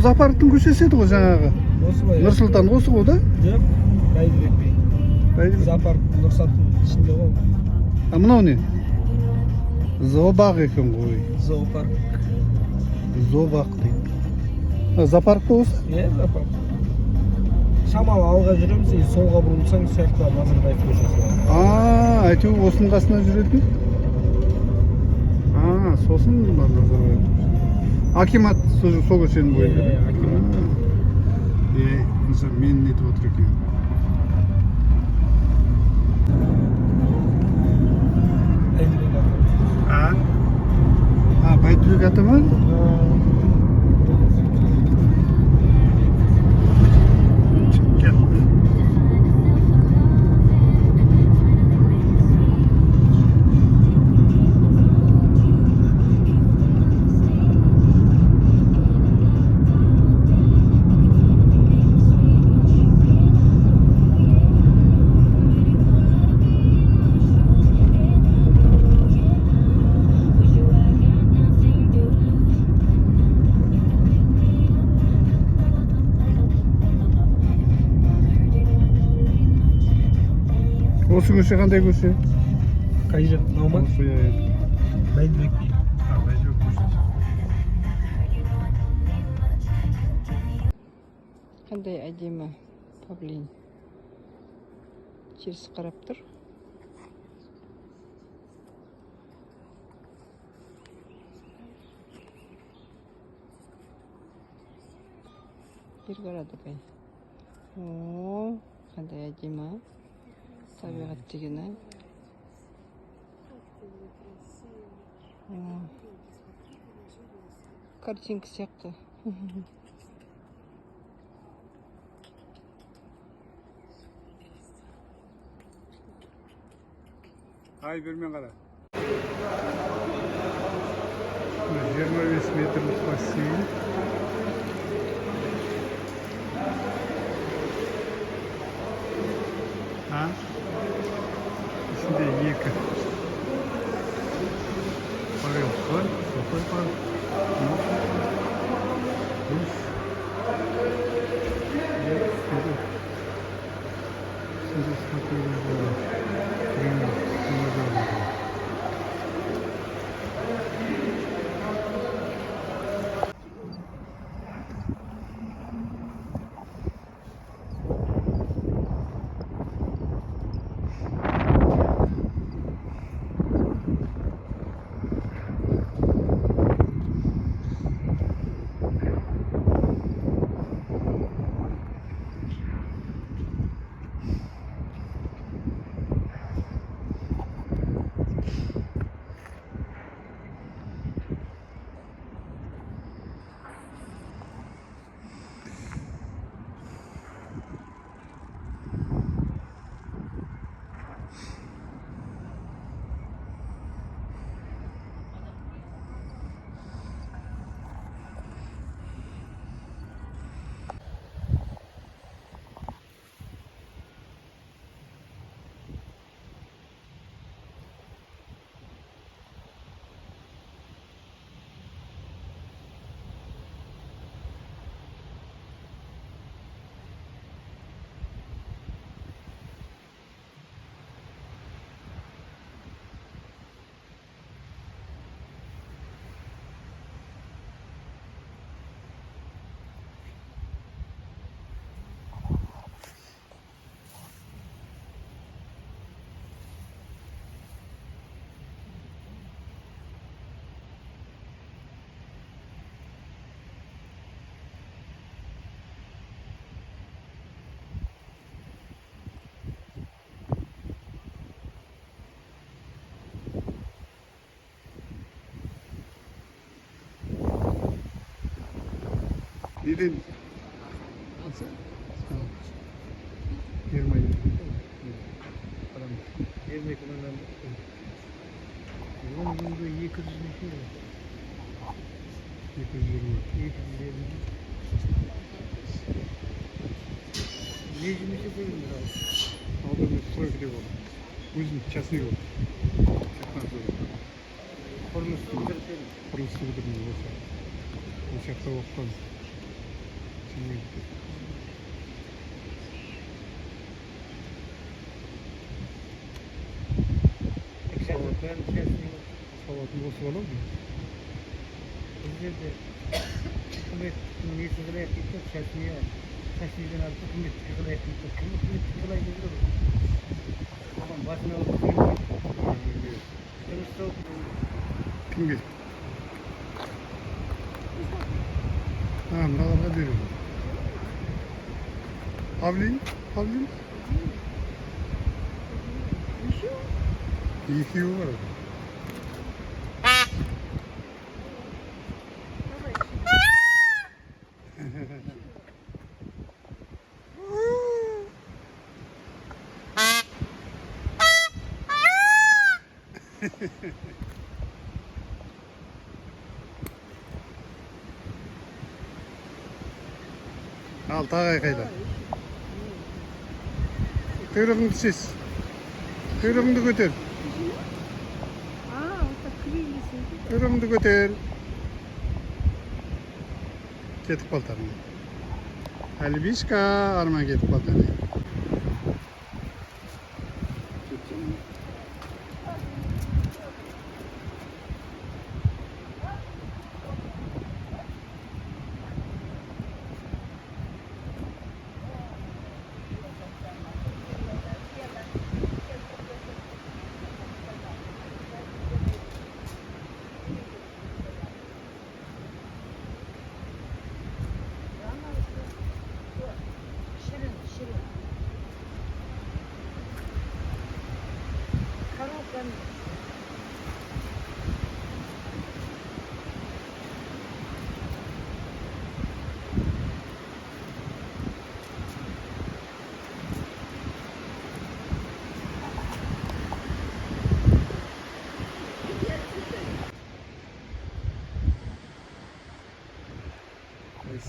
Запарктын көчөсү эди го жанагы. Осубай. Нурсултан осы го да? Жок, Байдыбек би. Зоопарк Нурсултандын ичинде го. А мынау не? Зообак экен ғой. Зоопарк. Зообак дейт. Зоопарк болсо? Зоопарк. Шамал алга жүрөм, сен солга бурулсаң, сыякта Назарбаев көчөсү бар. Айтуу осунун касына жүрөтүн. Сосын бар Назарбаев. Акимат сол көчөнүн боюнда. Акимат. Мисалы мен нетип отур экен. Байдыбек атама? Осы көше қандай көше? Қай жақ? Мынау ма? Осы Байдыбек би. Байдыбек көшесі. Қандай әдемі павлин. Теріс қарап тұр. Бері қарады бай. Қандай әдемі. Табиғат деген ай. Картинка сияқты. Ай бермен қара. 25 метрлік бассейн. İçinde екі. Парилка бар, сухой бар. Душ. Сюда смотрели было. Пример. Neden? Girmeyin. Adam 20 kullanılan. Onun bunda 200 şey var. 220. 220. Нежимisi koyun biraz. Aldığımız sırf gibi olur. Uzun, çasını olur. Çaktan sonra. Kurulusu. Kurulusu bir olsa. Bu çakta oktan. Salatın bosu olur mu? Bizde hükümetin niyeti kadar yaptık, çekmiyor. Çekmeyden artık hükümet kadar yaptık. Hükümet kadar yaptık. Tamam, başına oturuyor. Kimge? Ha, mınalarga veriyorum. Avlayın, avlayın. İyi ki var orada. Al tağa kayda. Kuyruğunu çiz. Kuyruğunu götür. Kuyruğunu götür. Ketip paltarını. Albişka arma ketip paltarını.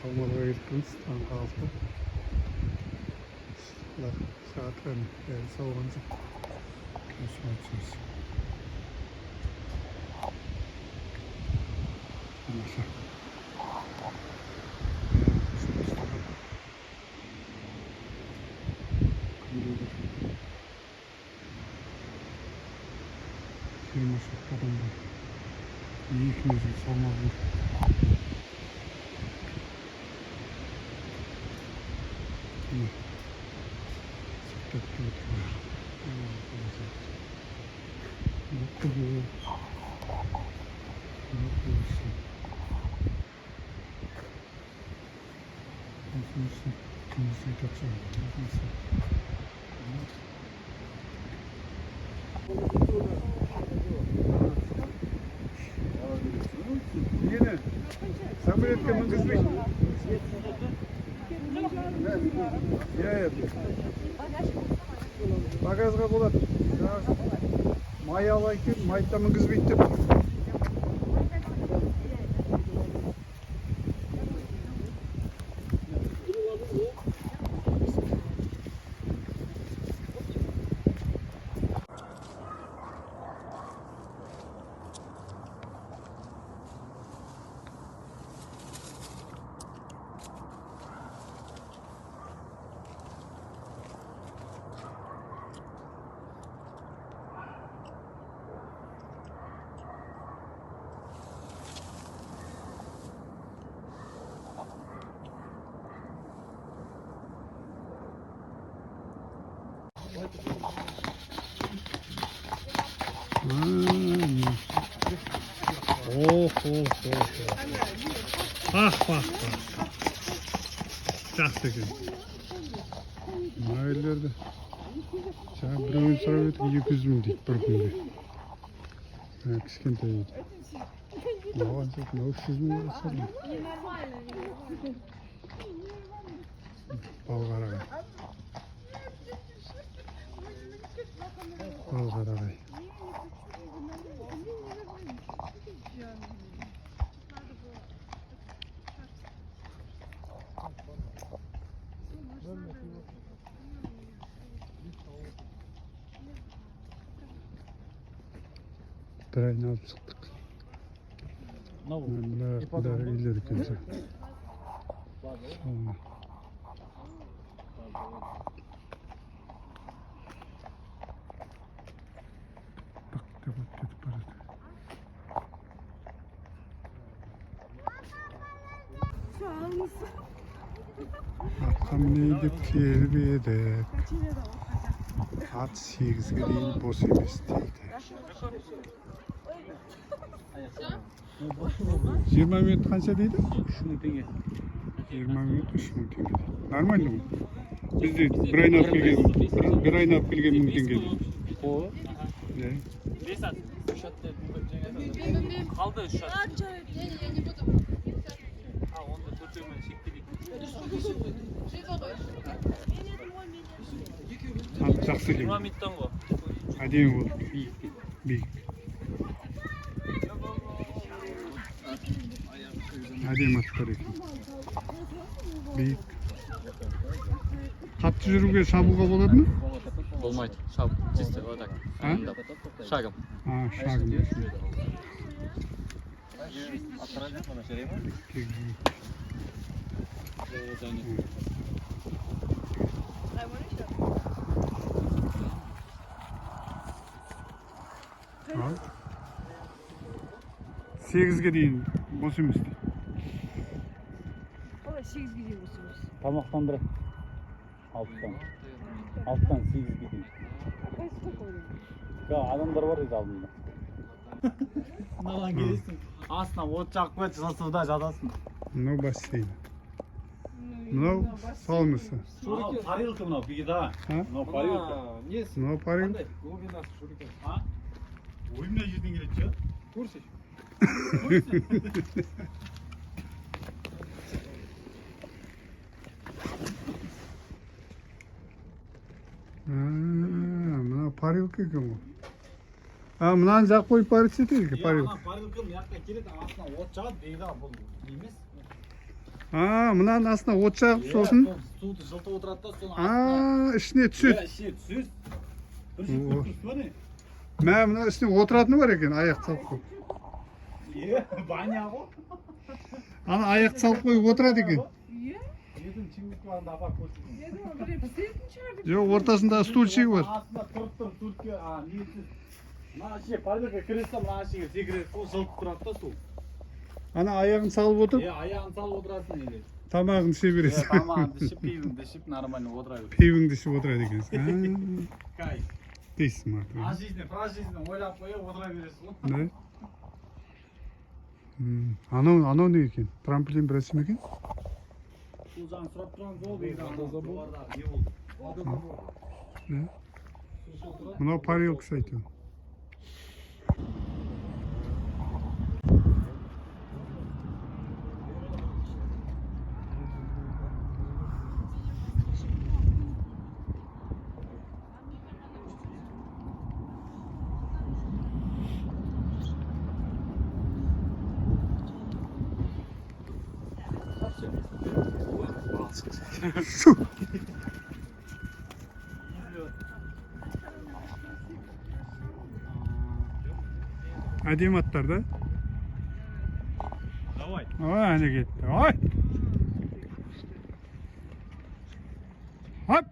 Savunmalara gittiniz. Tank altı. Saatlerini savunca görüşmek İyi ki müzik savunmalı. Yine. Sen böyle etkimin kızı. Ya yapıyor. Bagajga болады. Май ала екен, майда мінгізбейді деп. Bak. Жақсы екен. Мына үйлерді жаңа біреуін сұрап едік 200 мың дейді бір күнге. Кішкентай еді. Маған тек 300 мың жасады. Балқарағай. Балқарағай. Bir ayını alıp çıktık. Bunlar ileri ekan. Sauna. Bak ketip baradi. Akşam neydi terbiye'de saat 8'ge дейін бос емес дейді. 20 минут қанша дейді? 3000 теңге. 20 минут 3000 теңге. Нормально ғой. Бізде бір айын алып келген 1000 теңге дейді. Иә. Қалды 3 шат. Онда 4-мен шектелейік. Жақсы екен. 20 минуттан ғой. Әдемі болды. Биік. Әдемі аттар екен. Биік. Қатты жүруге шабуға болады ма? Болмайды. Шап, чисто вот так. А? Шагом. Шагым. Al. 8'ge дейін бос емес дейді. Олай 8-ге дейін босымыз. Тамақтандырып. 6-тан 8-ге дейін. Адамдар бар еді алдында. Мынаған келесің. Астына от жағып қойып суда жатасың. Мынау бассейн. Мынау саунасы. Парилка мынау бигеда. Мынау парилка. Мынау парилка. Ойымда жерден келеді же. Көрсеш. Мына парилка екен ғой. Мынаны жағып қойып парилка етеді парилка. Парилка мына жаққа келеді, астына от жағады, бейда бұл емес. Мынаның астына от жағып сосын Суды жылтып отырады да, соны астына. Ішіне түседі. Ішіне түседі. Бір жерде тұрсы бар не? Мына ішіне отыратыны бар екен, аяқ салып қойып. Баня ғой. Ана аяқ салып қойып отырады екен. Едім чыңғыз барында апа көрсеткен. Жоқ, ортасында стульчигі бар. Астына тұрып стульке, несі. Мына ше, парилка кіресті, мына шеге секіреді, сол жылтып тұрады да сол. Ана аяғын салып отырып, Аяғын салып отырасың еле. тамағын іше бересің. Тамағыңды ішіп, пивіңді ішіп, нормально отыра бер. Пивіңді ішіп отырады екенсің. Кай. Дейсің ма? Про жизнь ойлап қойып отыра бересің ғой. Да? Анау не екен? Трамплин бір әсем екен? Бұл жағын сұрап тұрамыз ол дейді. Жоғарыдағы не болды? Мынау парилкасы әйтеуір. Su. Әдемі аттар да? Давай. Ой, әне кетті. Ой! Хоп!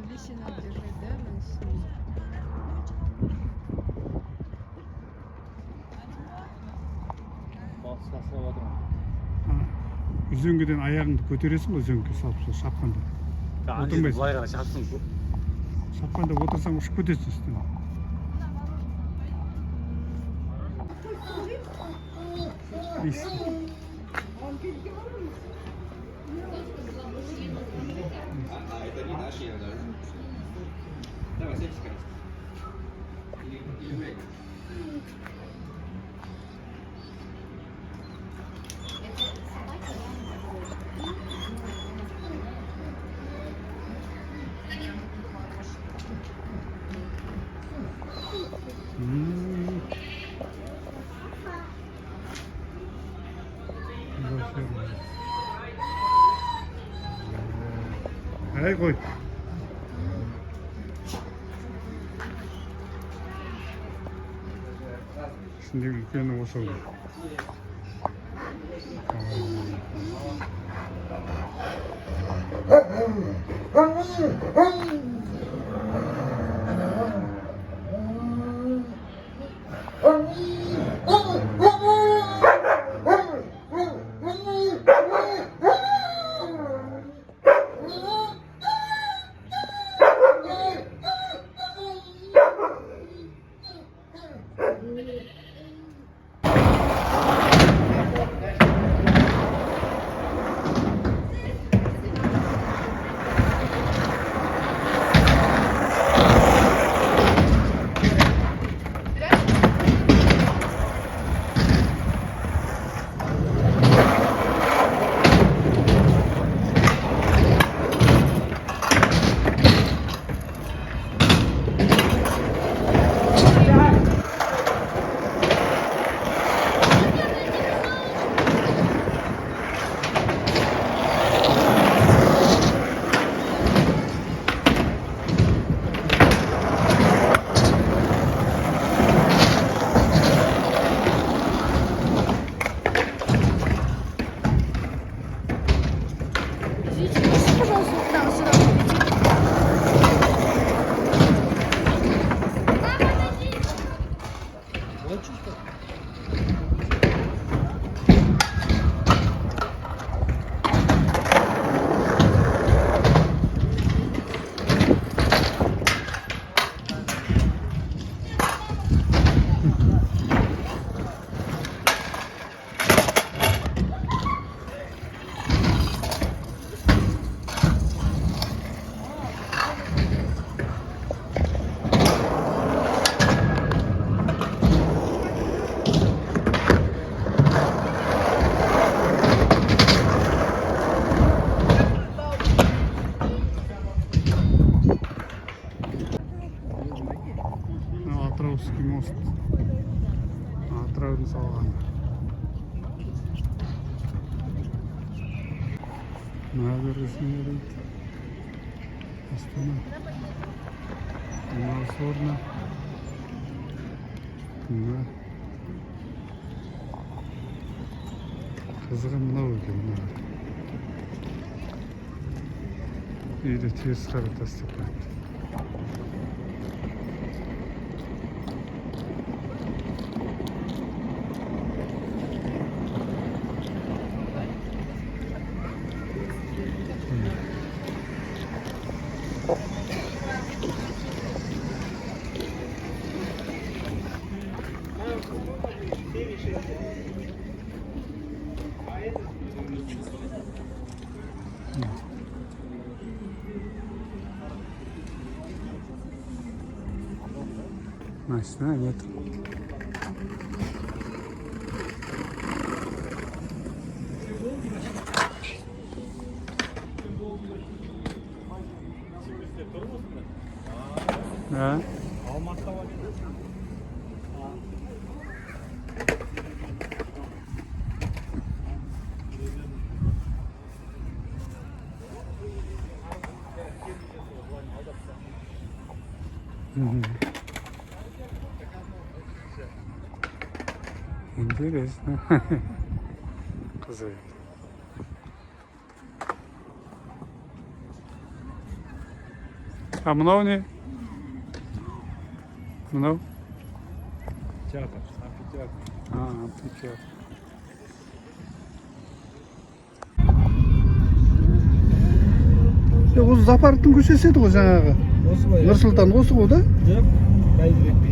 Весена держать, да, на сне? Үзеңгіден аяғыңды көтересің ғой, үзеңге салып сол шапқанда. Отырмайсың. Былай қарай шапсың. Шапқанда отырсаң ұшып кетесің үстіне. Это не наши, давай, садись, короче. Или мягкий. Әй қой. Ішіндегі үлкені осы ғой. Атырауский мост. Атыраудың салған. Набережная дейді. Астана. Демалыс орны. Мына. Қызығы мынау екен. Үйді теріс қарай тастап қойды. Машина нет. Да. Интересно. Қызық. А мынау не? Мынау? Театр, амфитеатр. Амфитеатр. Осы Запарктың көшесі еді ғой жаңағы. Осы ғой. Нұрсұлтан осы ғой да? Жоқ, Бәйдібек би.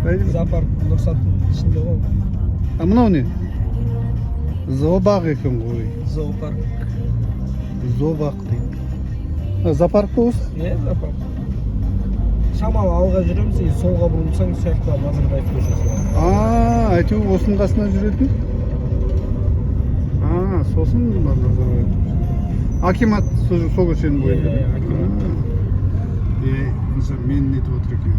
Бәйдібек. Зоопарк Нұрсаттың ішінде ғой. А мынау не? Зообақ екен ғой. Зоопарк. Зообақ дейді. Зоопарк па осы? Иә, зоопарк. Шамалы алға жүреміз, солға бұрылсаң сол жақта Назарбаев көшесі бар. Әйтеуір осының қасынан жүретін? Сосын Назарбаев. Акимат сол көшенің бойында. Акимат. Мен нетіп отыр екен.